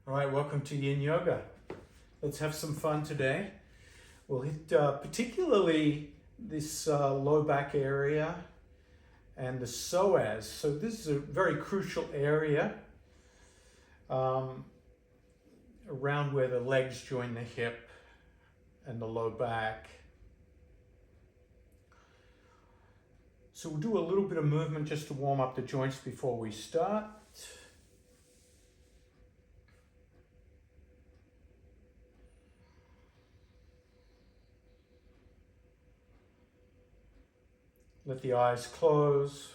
All right, welcome to Yin Yoga. Let's have some fun today. We'll hit particularly this low back area and the psoas. So this is a very crucial area around where the legs join the hip and the low back. So we'll do a little bit of movement just to warm up the joints before we start. Let the eyes close.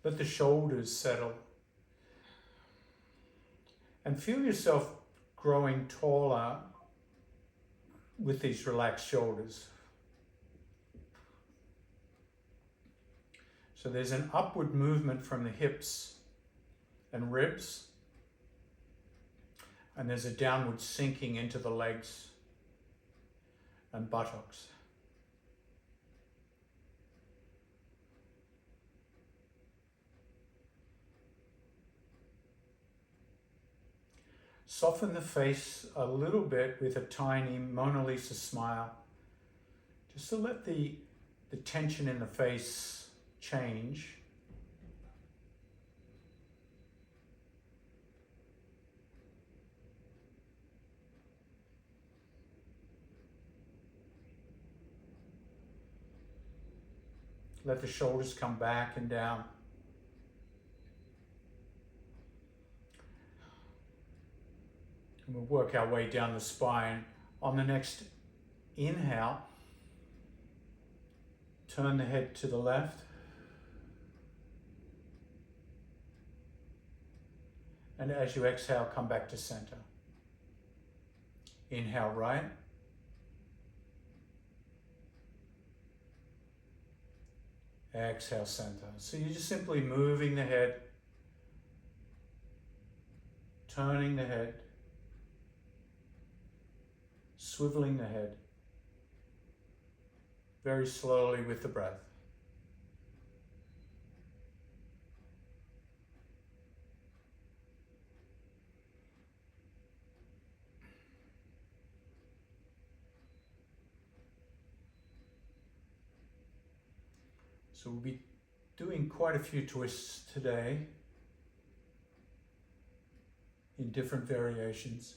Let the shoulders settle. And feel yourself growing taller with these relaxed shoulders. So there's an upward movement from the hips and ribs, and there's a downward sinking into the legs and buttocks. Soften the face a little bit with a tiny Mona Lisa smile, just to let the tension in the face change. Let the shoulders come back and down. And we'll work our way down the spine. On the next inhale, turn the head to the left. And as you exhale, come back to center. Inhale right. Exhale center. So you're just simply moving the head, turning the head, swiveling the head, very slowly with the breath. So we'll be doing quite a few twists today in different variations.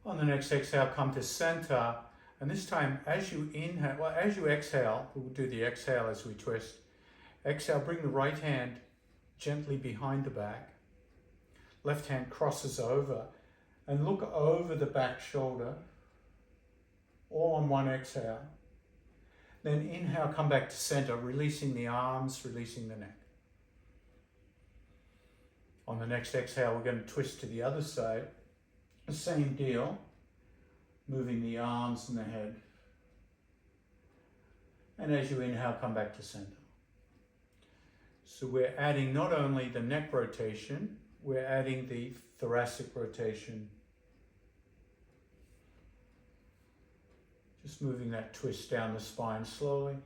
On the next exhale, come to center, and this time as you inhale, as you exhale, we'll do the exhale as we twist. Exhale, bring the right hand gently behind the back. Left hand crosses over and look over the back shoulder, all on one exhale. Then inhale, come back to center, releasing the arms, releasing the neck. On the next exhale, we're going to twist to the other side. The same deal, moving the arms and the head. And as you inhale, come back to center. So we're adding not only the neck rotation, we're adding the thoracic rotation. Just moving that twist down the spine slowly.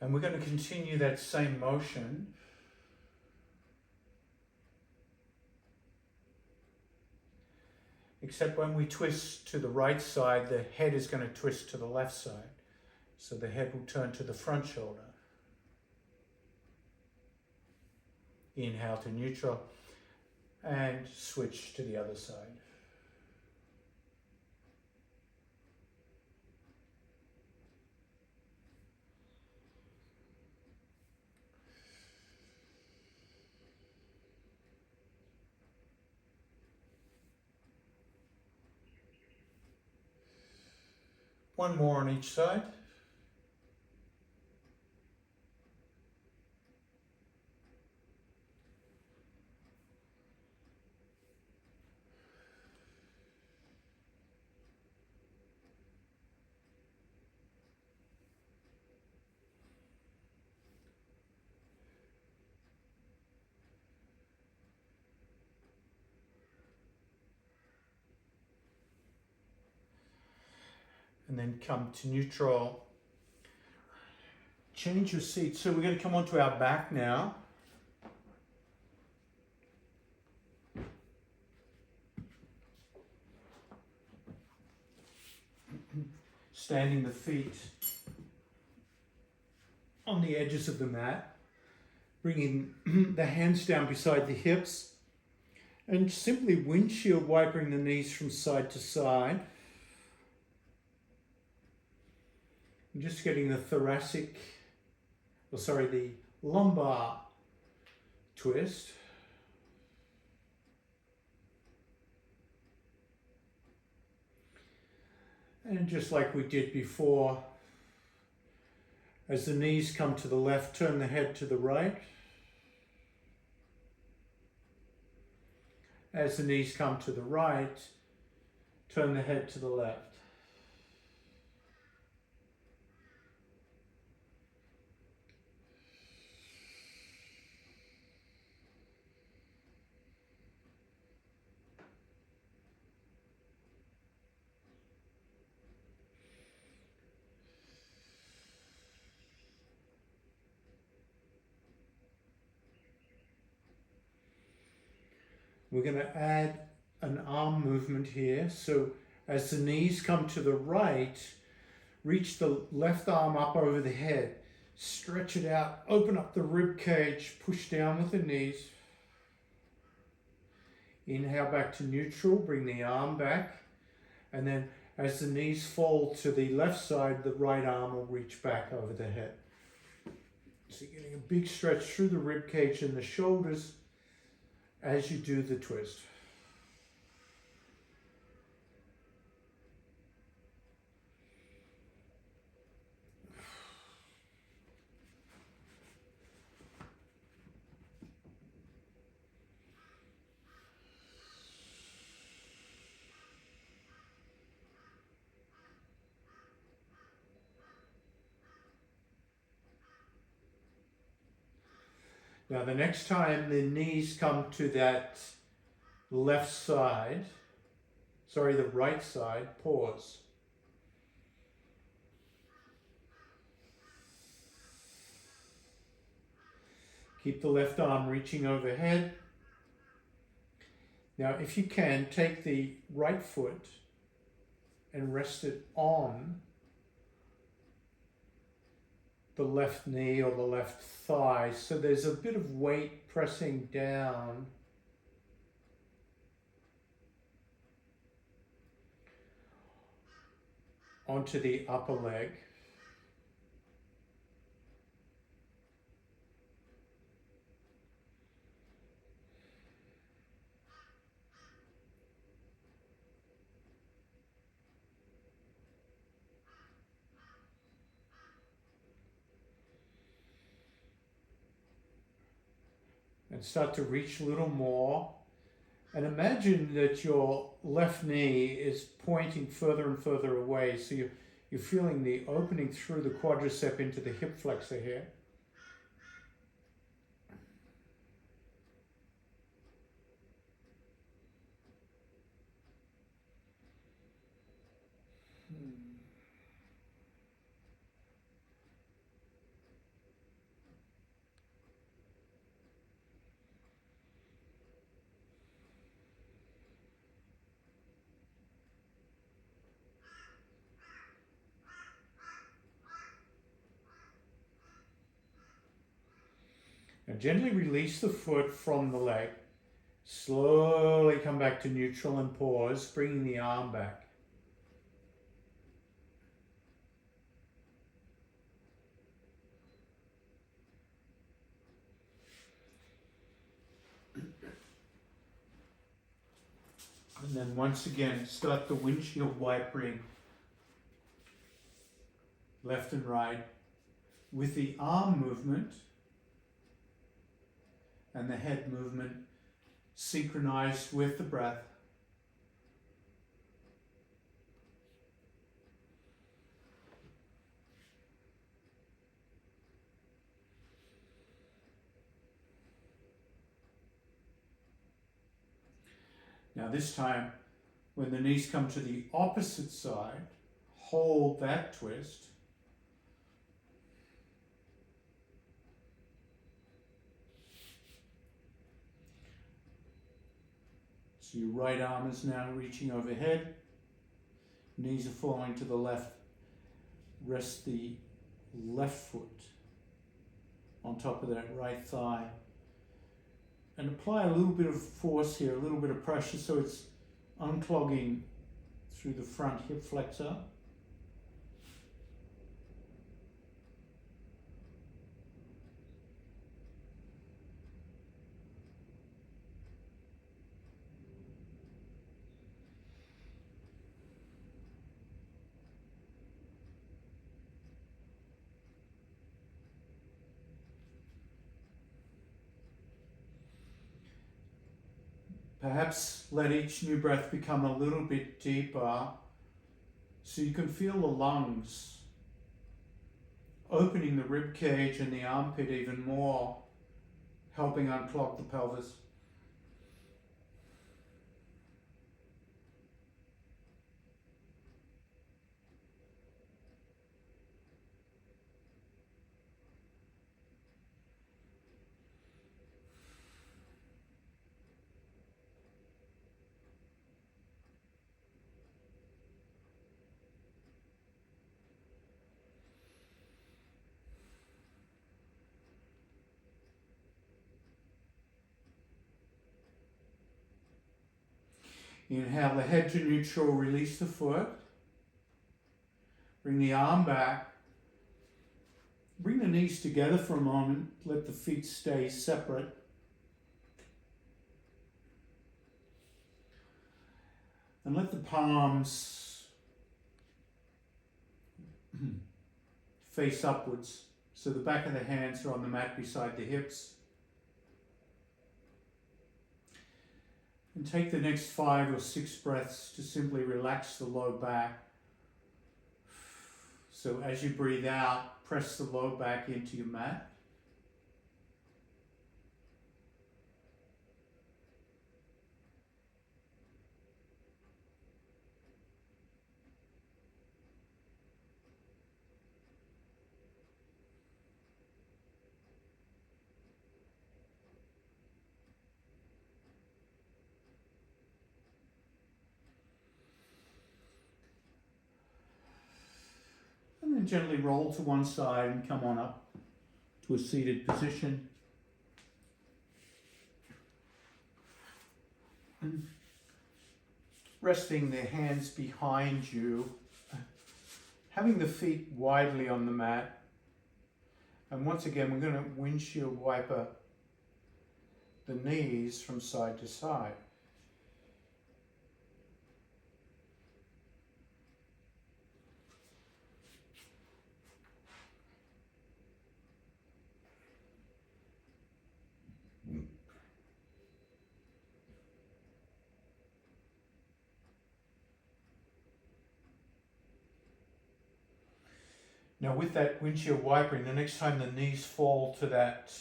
And we're going to continue that same motion. Except when we twist to the right side, the head is going to twist to the left side. So the head will turn to the front shoulder. Inhale to neutral and switch to the other side. One more on each side. and then come to neutral. Change your seat. So we're going to come onto our back now. Standing the feet on the edges of the mat, bringing the hands down beside the hips, and simply windshield wiping the knees from side to side. And just getting the the lumbar twist. And just like we did before, as the knees come to the left, turn the head to the right. As the knees come to the right, turn the head to the left. We're going to add an arm movement here. So as the knees come to the right, reach the left arm up over the head, stretch it out, open up the rib cage, push down with the knees. Inhale back to neutral, bring the arm back, and then as the knees fall to the left side, the right arm will reach back over the head. So you're getting a big stretch through the rib cage and the shoulders as you do the twist. Now the next time the knees come to that left side, the right side, pause. Keep the left arm reaching overhead. Now if you can, take the right foot and rest it on the left knee or the left thigh, so there's a bit of weight pressing down onto the upper leg. And start to reach a little more. And imagine that your left knee is pointing further and further away. So you're feeling the opening through the quadricep into the hip flexor here. Now gently release the foot from the leg. Slowly come back to neutral and pause, bringing the arm back. And then once again, start the windshield wipering left and right with the arm movement and the head movement synchronized with the breath. Now this time, when the knees come to the opposite side, hold that twist. So your right arm is now reaching overhead, knees are falling to the left. Rest the left foot on top of that right thigh. And apply a little bit of force here, a little bit of pressure so it's unclogging through the front hip flexor. Perhaps let each new breath become a little bit deeper so you can feel the lungs opening the rib cage and the armpit even more, helping unclog the pelvis. Inhale the head to neutral, release the foot. Bring the arm back. Bring the knees together for a moment. Let the feet stay separate. And let the palms face upwards. So the back of the hands are on the mat beside the hips. And take the next 5 or 6 breaths to simply relax the low back. So as you breathe out, press the low back into your mat. And then gently roll to one side and come on up to a seated position. And resting the hands behind you, having the feet widely on the mat. And once again, we're going to windshield wiper the knees from side to side. Now with that windshield wipering, the next time the knees fall to that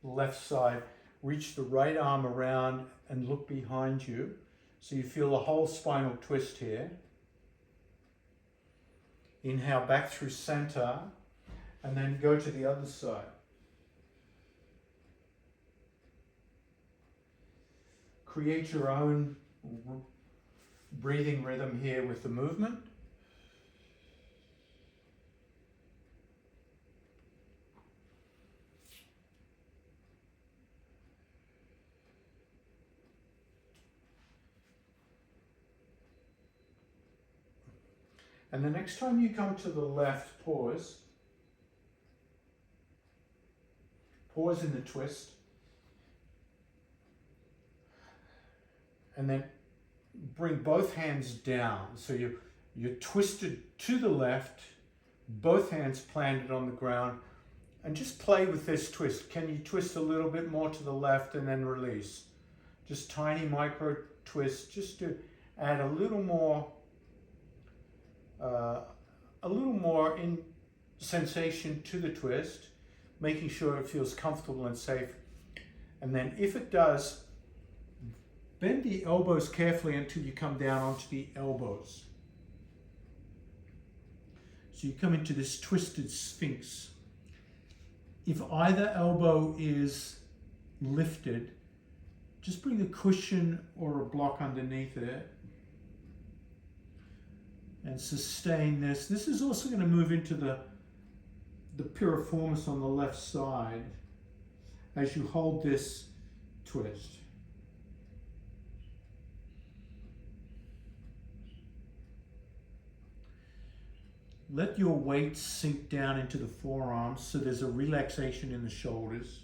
left side, reach the right arm around and look behind you. So you feel the whole spinal twist here. Inhale back through center and then go to the other side. Create your own breathing rhythm here with the movement. And the next time you come to the left, pause. Pause in the twist. And then bring both hands down. So you're twisted to the left, both hands planted on the ground. And just play with this twist. Can you twist a little bit more to the left and then release? Just tiny micro twists, just to add a little more in sensation to the twist, making sure it feels comfortable and safe. And then if it does, bend the elbows carefully until you come down onto the elbows. So you come into this twisted sphinx. If either elbow is lifted, just bring a cushion or a block underneath it and sustain this. This is also going to move into the piriformis on the left side as you hold this twist. Let your weight sink down into the forearms so there's a relaxation in the shoulders.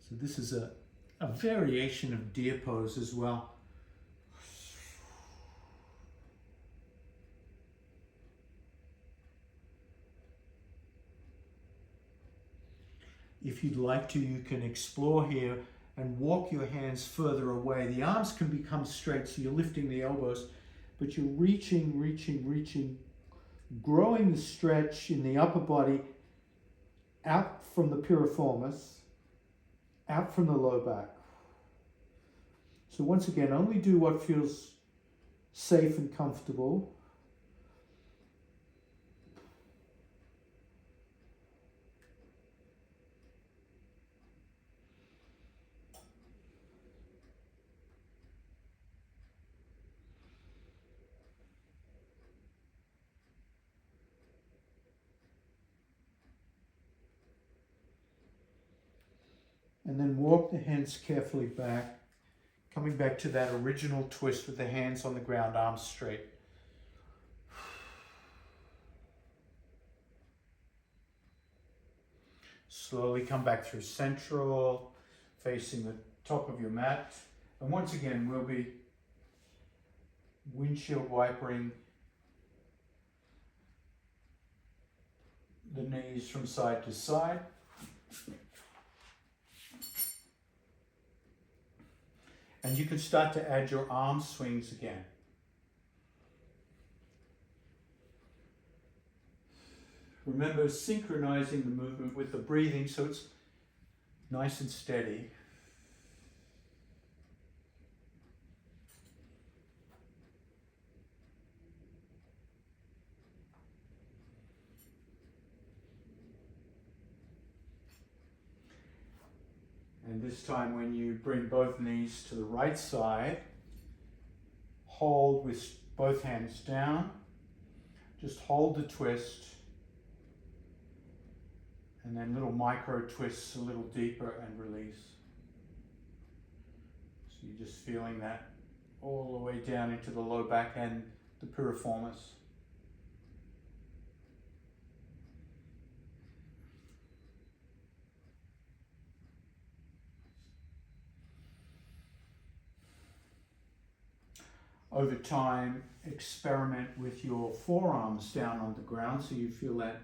So this is a variation of deer pose as well. If you'd like to, you can explore here and walk your hands further away. The arms can become straight, so you're lifting the elbows, but you're reaching, growing the stretch in the upper body out from the piriformis, out from the low back. So once again, only do what feels safe and comfortable. And then walk the hands carefully back, coming back to that original twist with the hands on the ground, arms straight. Slowly come back through central, facing the top of your mat. And once again, we'll be windshield wipering the knees from side to side. And you can start to add your arm swings again. Remember synchronizing the movement with the breathing so it's nice and steady. And this time when you bring both knees to the right side, hold with both hands down, just hold the twist, and then little micro twists a little deeper and release. So you're just feeling that all the way down into the low back and the piriformis. Over time, experiment with your forearms down on the ground so you feel that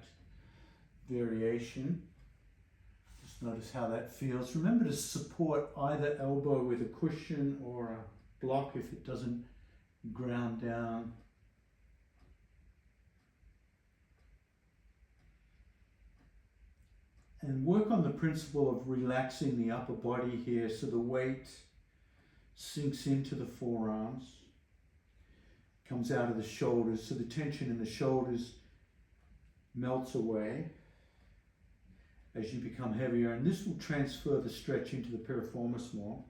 variation. Just notice how that feels. Remember to support either elbow with a cushion or a block if it doesn't ground down. And work on the principle of relaxing the upper body here so the weight sinks into the forearms, comes out of the shoulders, so the tension in the shoulders melts away as you become heavier, and this will transfer the stretch into the piriformis more.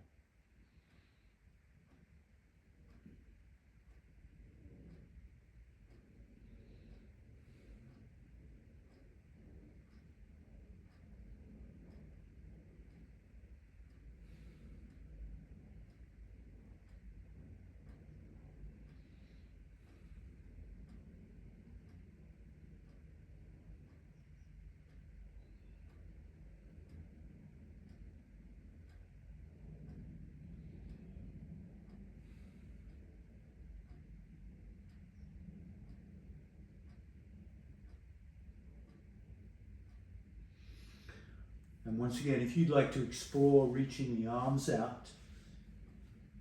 And once again, if you'd like to explore reaching the arms out,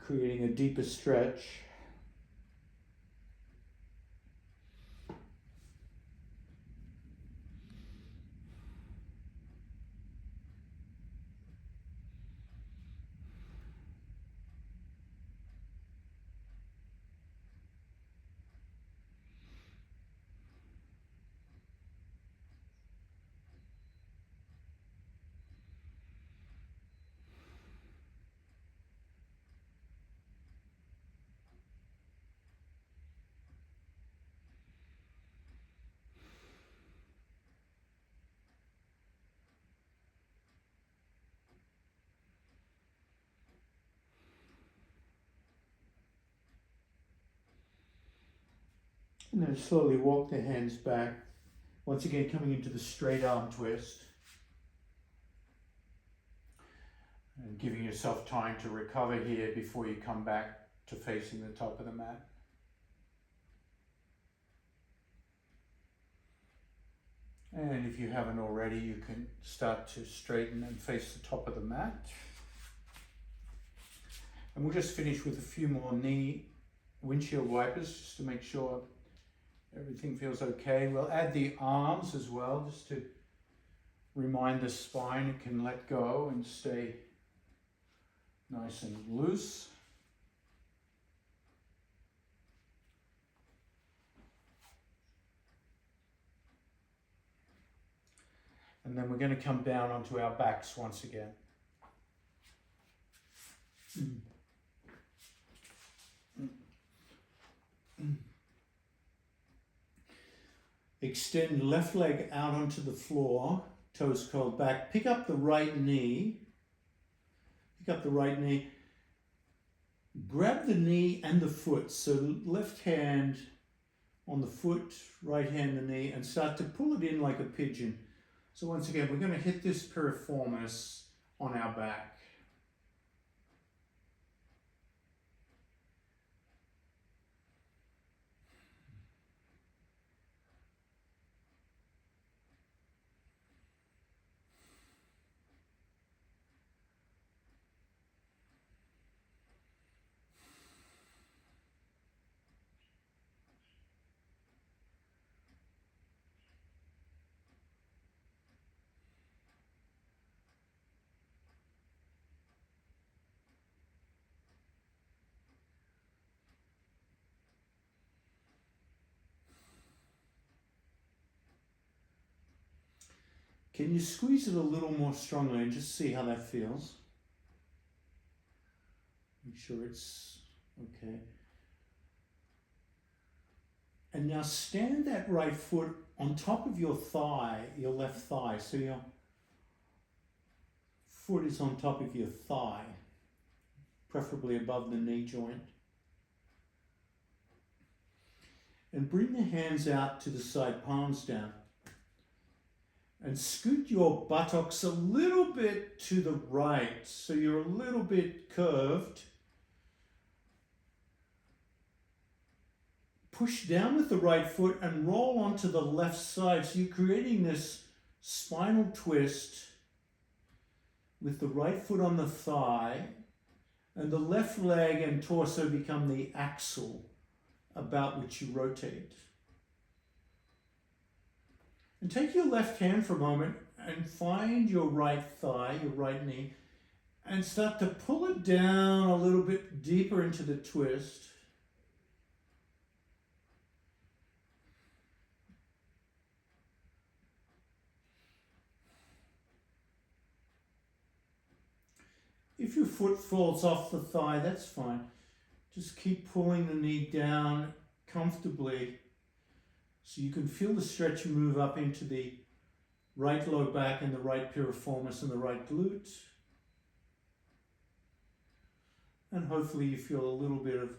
creating a deeper stretch, And then slowly walk the hands back. Once again, coming into the straight arm twist. And giving yourself time to recover here before you come back to facing the top of the mat. And if you haven't already, you can start to straighten and face the top of the mat. And we'll just finish with a few more knee windshield wipers just to make sure everything feels okay. We'll add the arms as well, just to remind the spine it can let go and stay nice and loose. And then we're going to come down onto our backs once again. Extend left leg out onto the floor, toes curled back. Pick up the right knee. Pick up the right knee. Grab the knee and the foot. So left hand on the foot, right hand the knee, and start to pull it in like a pigeon. So once again, we're going to hit this piriformis on our back. Can you squeeze it a little more strongly and just see how that feels? Make sure it's okay. And now stand that right foot on top of your thigh, your left thigh. So your foot is on top of your thigh, preferably above the knee joint. And bring the hands out to the side, palms down. And scoot your buttocks a little bit to the right, so you're a little bit curved. Push down with the right foot and roll onto the left side. So you're creating this spinal twist with the right foot on the thigh, and the left leg and torso become the axle about which you rotate. And take your left hand for a moment and find your right thigh, your right knee, and start to pull it down a little bit deeper into the twist. If your foot falls off the thigh, that's fine. Just keep pulling the knee down comfortably so you can feel the stretch move up into the right low back and the right piriformis and the right glute. And hopefully you feel a little bit of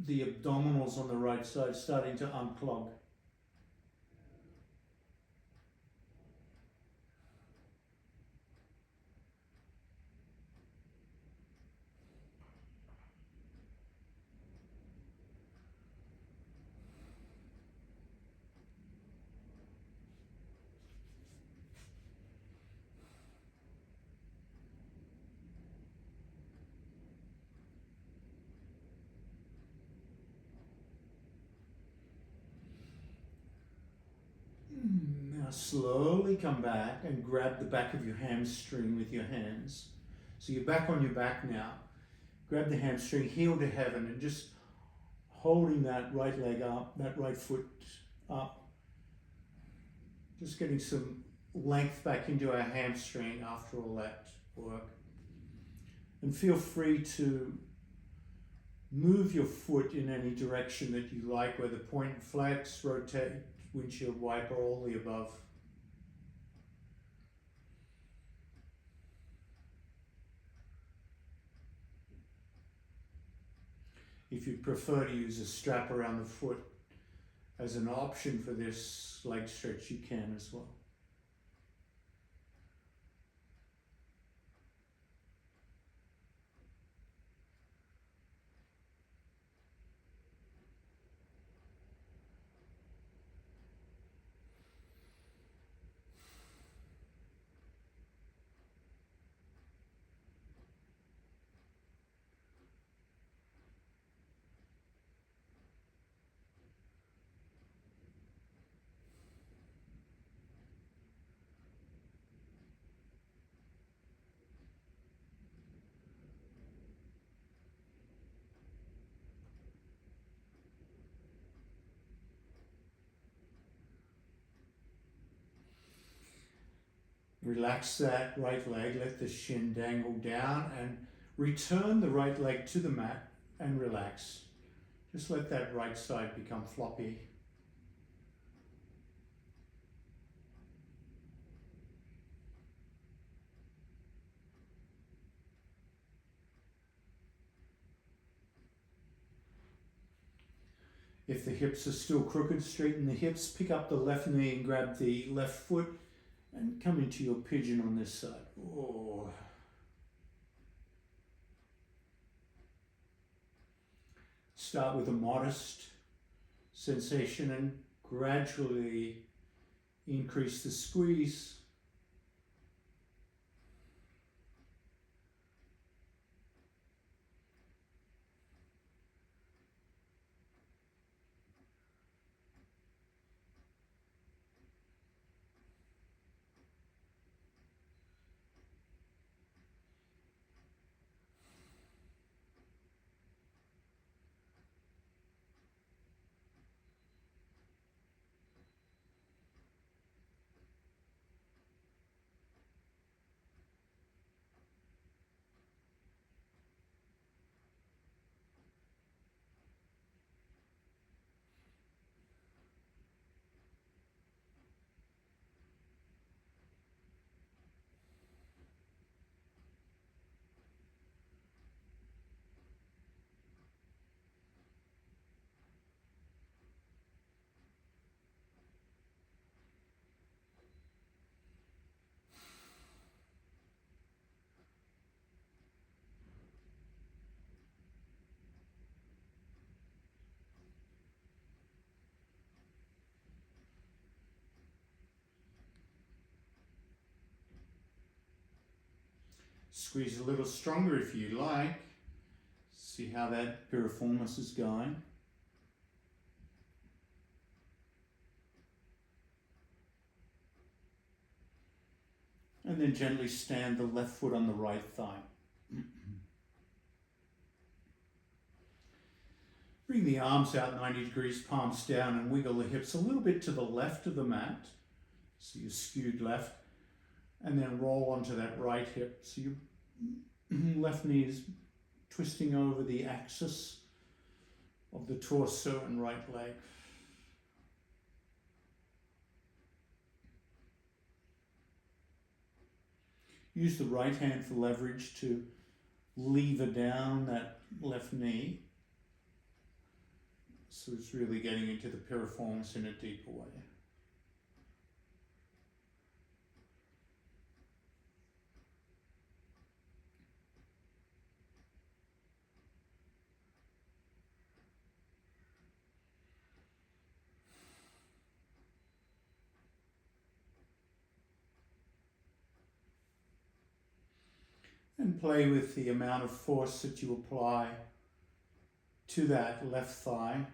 the abdominals on the right side starting to unclog. Now slowly come back and grab the back of your hamstring with your hands. So you're back on your back now. Grab the hamstring, heel to heaven, and just holding that right leg up, that right foot up. Just getting some length back into our hamstring after all that work. And feel free to move your foot in any direction that you like, whether point and flex, rotate, windshield wiper, all the above. If you prefer to use a strap around the foot as an option for this leg stretch, you can as well. Relax that right leg, let the shin dangle down and return the right leg to the mat and relax. Just let that right side become floppy. If the hips are still crooked, straighten the hips, pick up the left knee and grab the left foot and come into your pigeon on this side. Oh. Start with a modest sensation and gradually increase the squeeze. Squeeze a little stronger if you like. See how that piriformis is going. And then gently stand the left foot on the right thigh. Bring the arms out 90 degrees, palms down, and wiggle the hips a little bit to the left of the mat. So you're skewed left. And then roll onto that right hip. So your left knee is twisting over the axis of the torso and right leg. Use the right hand for leverage to lever down that left knee. So it's really getting into the piriformis in a deeper way. And play with the amount of force that you apply to that left thigh.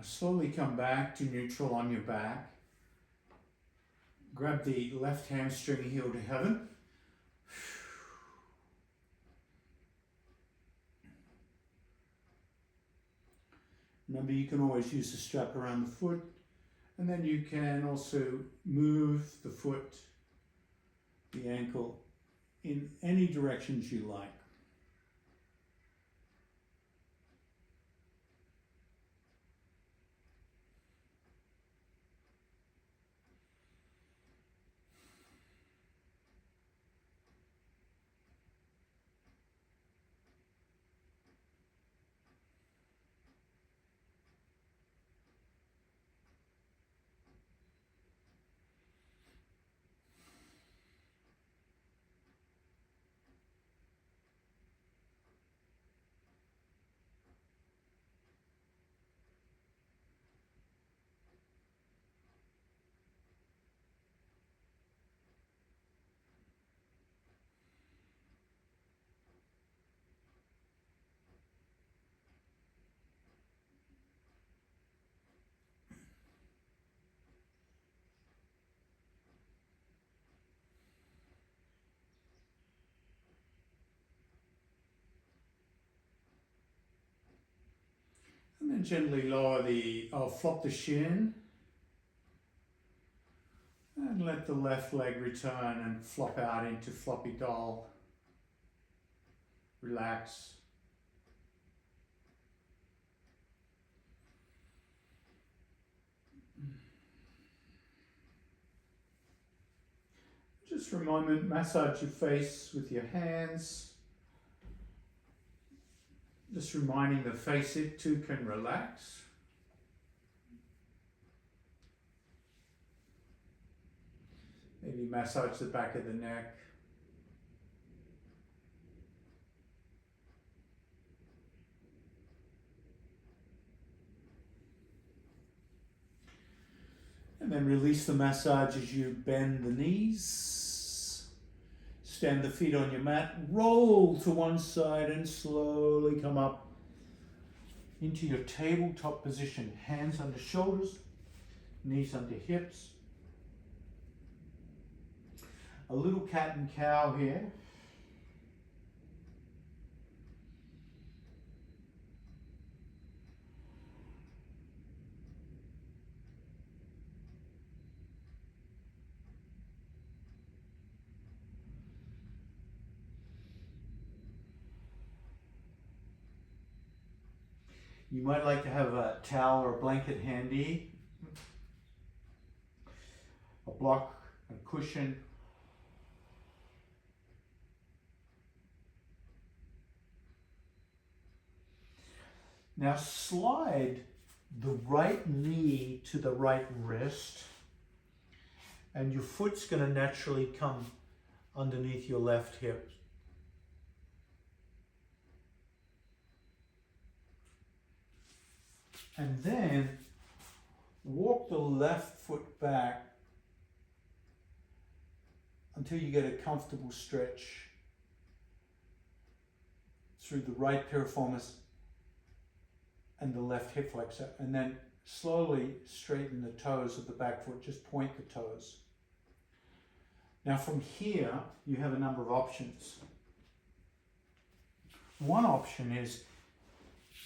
Slowly come back to neutral on your back. Grab the left hamstring heel to heaven. Remember, you can always use the strap around the foot, and then you can also move the foot, the ankle, in any directions you like. And then gently flop the shin and let the left leg return and flop out into floppy dog. Relax. Just for a moment, massage your face with your hands. Just reminding the face it too can relax. Maybe massage the back of the neck. And then release the massage as you bend the knees. Stand the feet on your mat, roll to one side and slowly come up into your tabletop position. Hands under shoulders, knees under hips. A little cat and cow here. You might like to have a towel or a blanket handy, a block, a cushion. Now slide the right knee to the right wrist, and your foot's going to naturally come underneath your left hip. And then walk the left foot back until you get a comfortable stretch through the right piriformis and the left hip flexor, and then slowly straighten the toes of the back foot, just point the toes. Now from here, you have a number of options. One option is,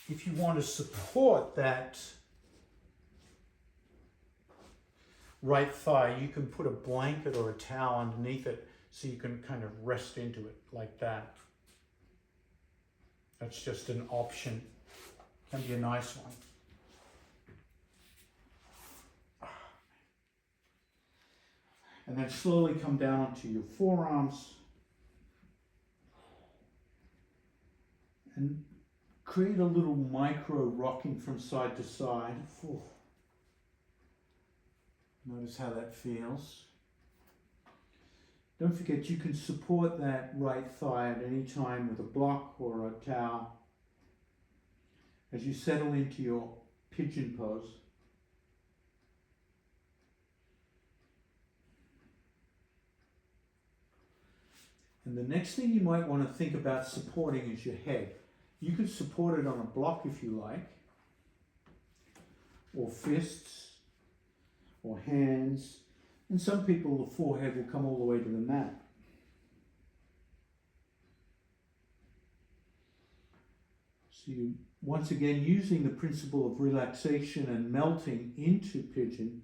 if you want to support that right thigh, you can put a blanket or a towel underneath it so you can kind of rest into it like that. That's just an option. Can be a nice one. And then slowly come down onto your forearms and create a little micro rocking from side to side. Notice how that feels. Don't forget, you can support that right thigh at any time with a block or a towel as you settle into your pigeon pose. And the next thing you might want to think about supporting is your head. You can support it on a block if you like, or fists or hands. And some people, the forehead will come all the way to the mat. So you, once again, using the principle of relaxation and melting into pigeon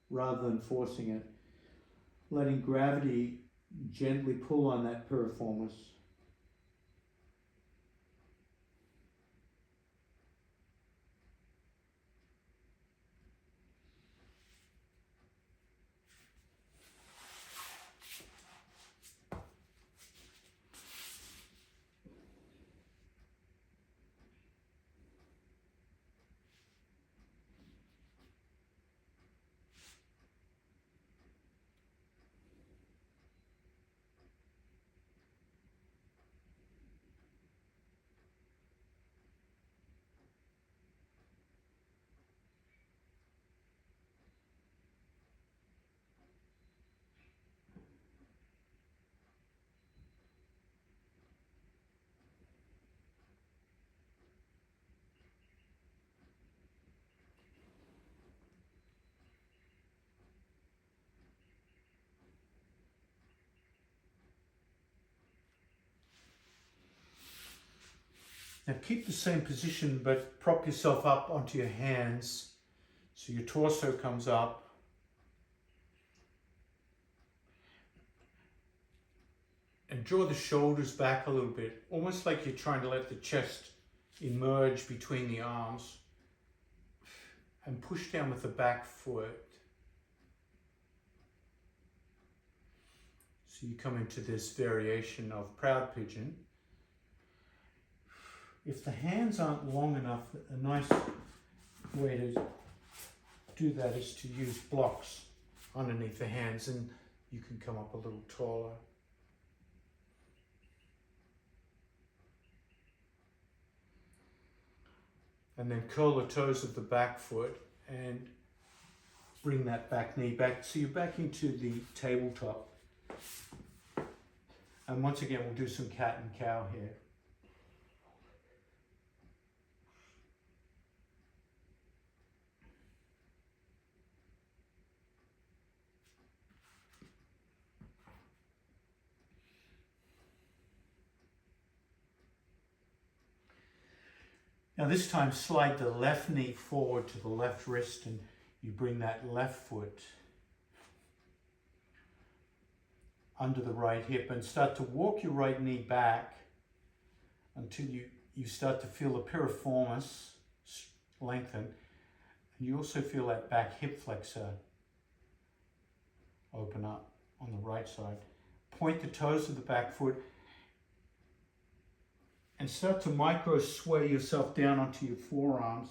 rather than forcing it, letting gravity gently pull on that piriformis. Now keep the same position, but prop yourself up onto your hands so your torso comes up. And draw the shoulders back a little bit, almost like you're trying to let the chest emerge between the arms. And push down with the back foot. So you come into this variation of proud pigeon. If the hands aren't long enough, a nice way to do that is to use blocks underneath the hands, and you can come up a little taller. And then curl the toes of the back foot and bring that back knee back. So you're back into the tabletop. And once again, we'll do some cat and cow here. Now this time slide the left knee forward to the left wrist and you bring that left foot under the right hip and start to walk your right knee back until you start to feel the piriformis lengthen. And you also feel that back hip flexor open up on the right side. Point the toes of the back foot and start to micro sway yourself down onto your forearms.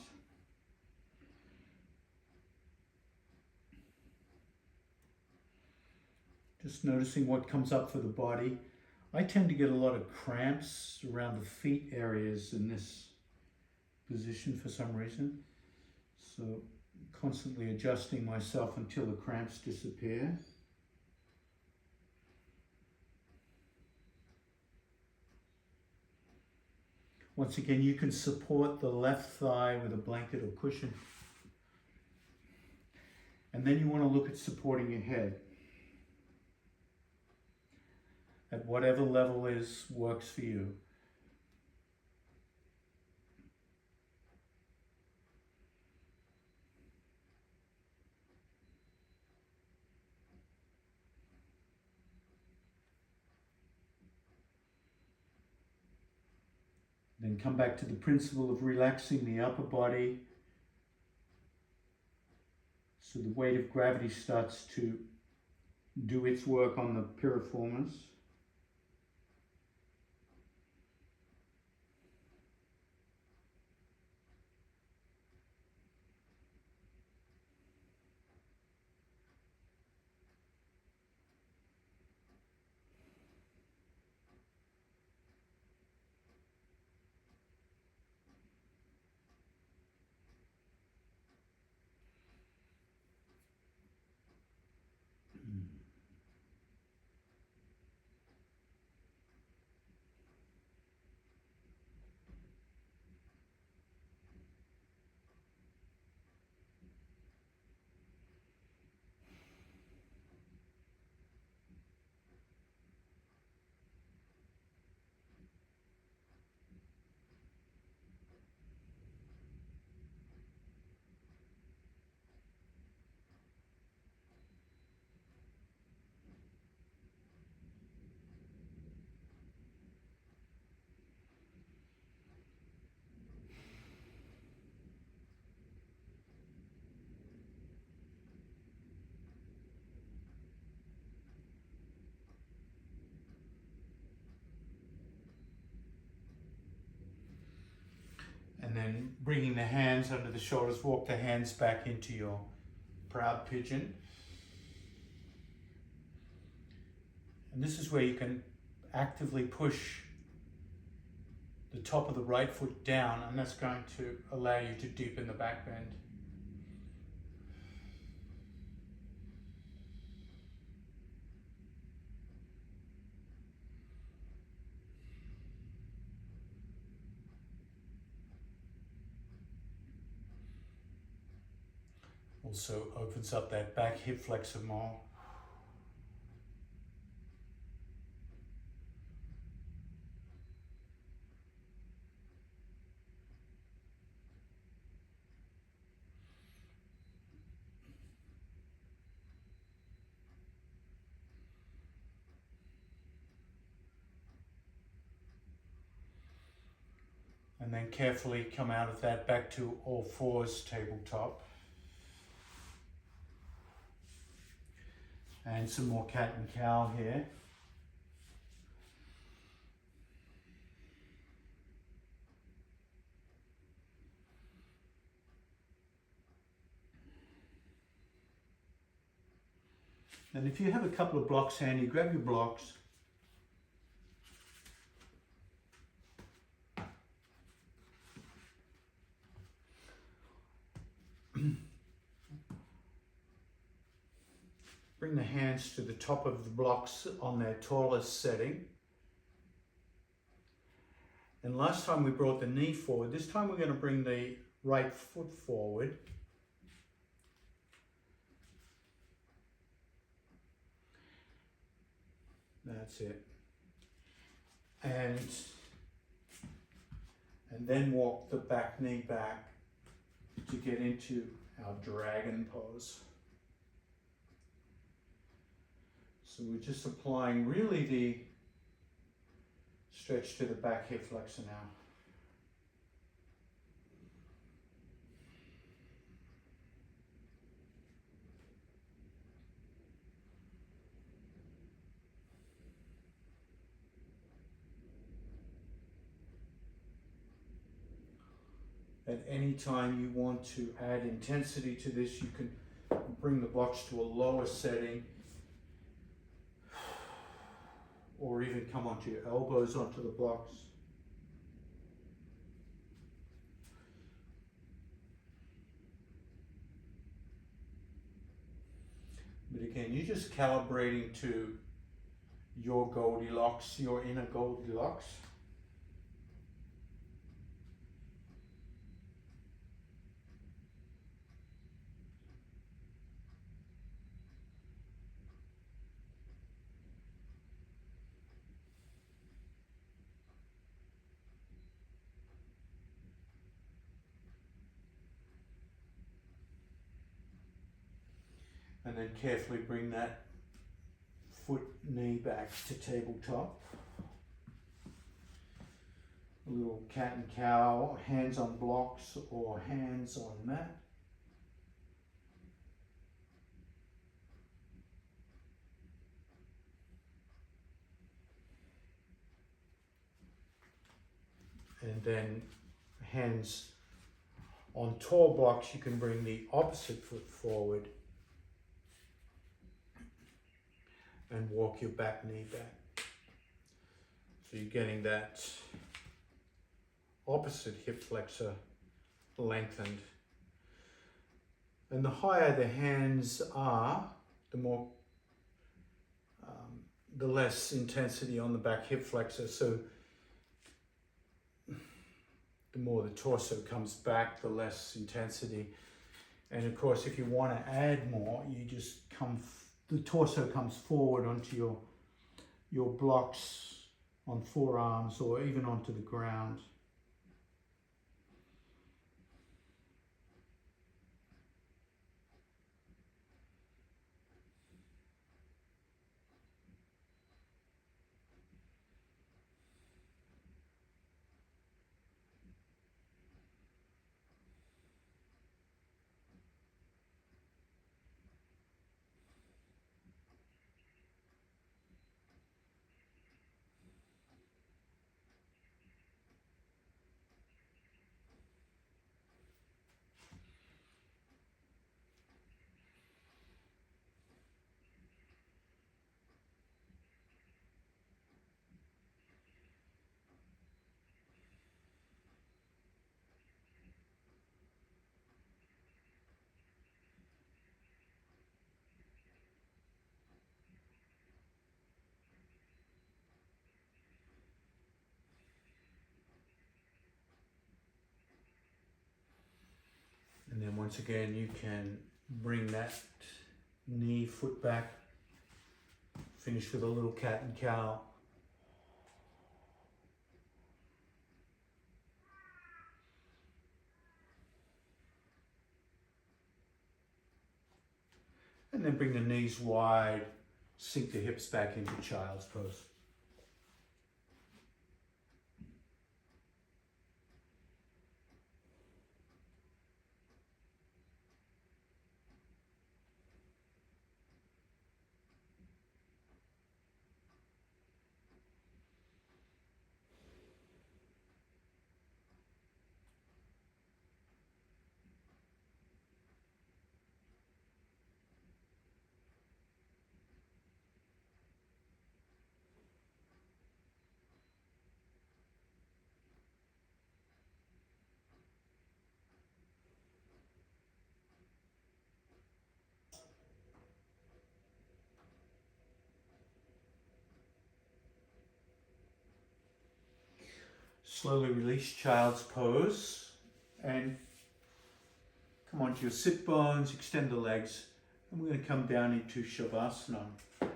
Just noticing what comes up for the body. I tend to get a lot of cramps around the feet areas in this position for some reason. So constantly adjusting myself until the cramps disappear. Once again, you can support the left thigh with a blanket or cushion. And then you want to look at supporting your head. At whatever level works for you. Then come back to the principle of relaxing the upper body. So the weight of gravity starts to do its work on the piriformis. then bringing the hands under the shoulders, walk the hands back into your proud pigeon. And this is where you can actively push the top of the right foot down, and that's going to allow you to deepen the back bend. Also opens up that back hip flexor more. And then carefully come out of that back to all fours tabletop. And some more cat and cow here. And if you have a couple of blocks handy, grab your blocks. Bring the hands to the top of the blocks on their tallest setting. And last time we brought the knee forward. This time we're going to bring the right foot forward. That's it. And then walk the back knee back to get into our dragon pose. So we're just applying really the stretch to the back hip flexor now. At any time you want to add intensity to this, you can bring the blocks to a lower setting, or even come onto your elbows onto the blocks. But again, you're just calibrating to your Goldilocks, your inner Goldilocks. And then carefully bring that foot knee back to tabletop. A little cat and cow, hands on blocks or hands on mat. And then hands on tall blocks, you can bring the opposite foot forward and walk your back knee back. So you're getting that opposite hip flexor lengthened. And the higher the hands are, the more, the less intensity on the back hip flexor. So the more the torso comes back, the less intensity. And of course, if you want to add more, you just the torso comes forward onto your blocks on forearms or even onto the ground. And then once again, you can bring that knee, foot back, finish with a little cat and cow. And then bring the knees wide, sink the hips back into child's pose. Slowly release child's pose and come onto your sit bones, extend the legs, and we're going to come down into Shavasana. And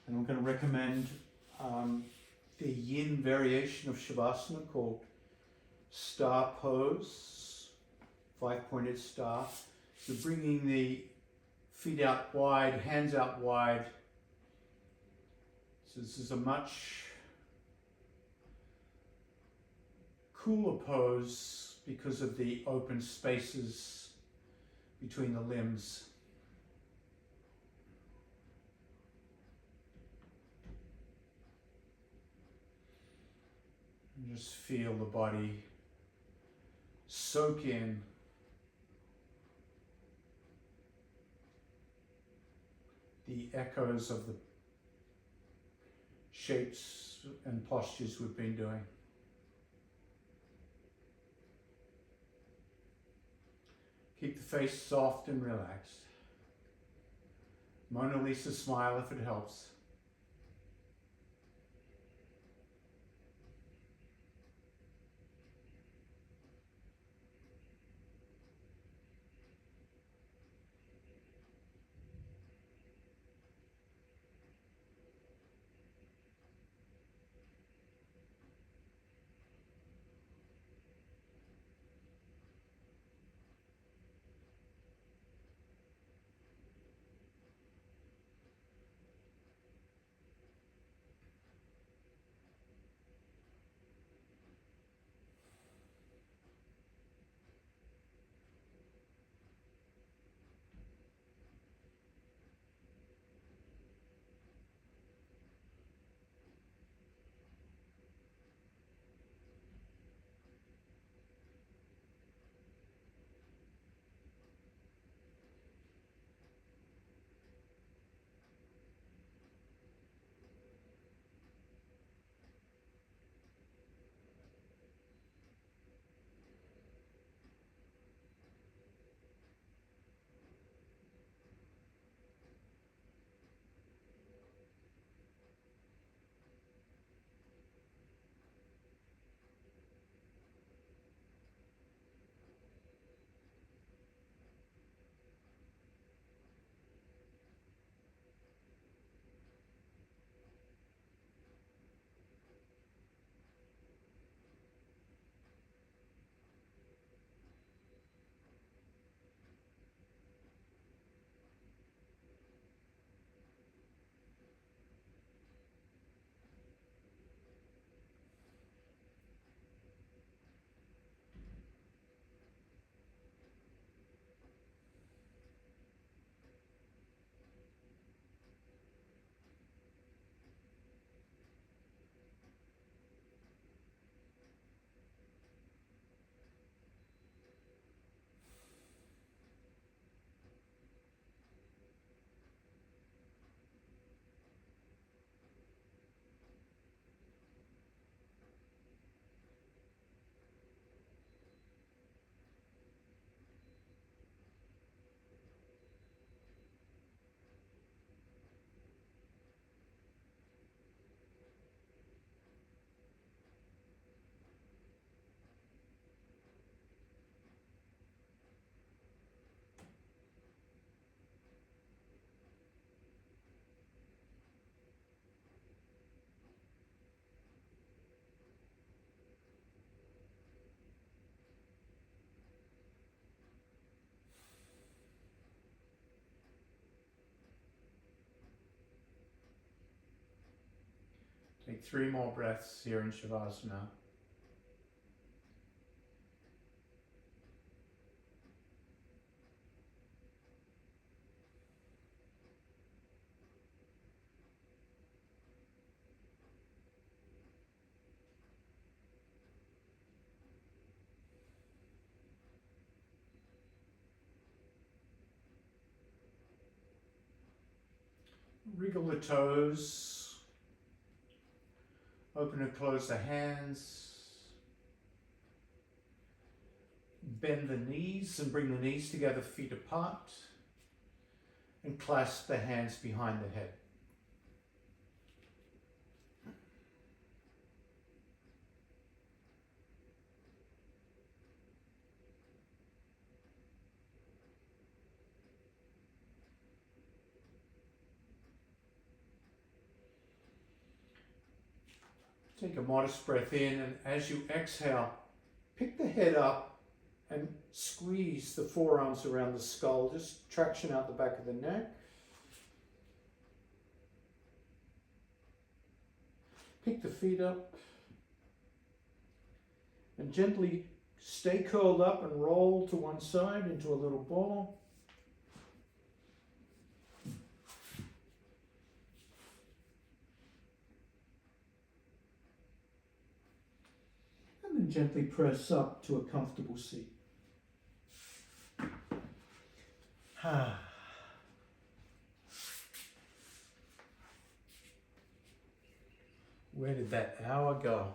I'm going to recommend the yin variation of Shavasana called star pose, 5-pointed star. So bringing the feet out wide, hands out wide. So this is a much cooler pose because of the open spaces between the limbs. And just feel the body soak in the echoes of the shapes and postures we've been doing. Keep the face soft and relaxed. Mona Lisa smile if it helps. Take 3 more breaths here in Shavasana. Wriggle the toes, open and close the hands, bend the knees and bring the knees together, feet apart, and clasp the hands behind the head. Take a modest breath in, and as you exhale, pick the head up and squeeze the forearms around the skull, just traction out the back of the neck. Pick the feet up and gently stay curled up and roll to one side into a little ball. And gently press up to a comfortable seat. Where did that hour go?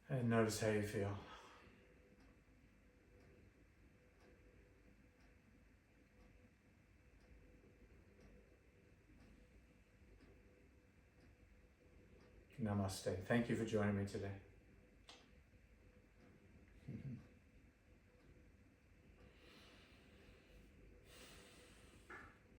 And notice how you feel. Namaste. Thank you for joining me today.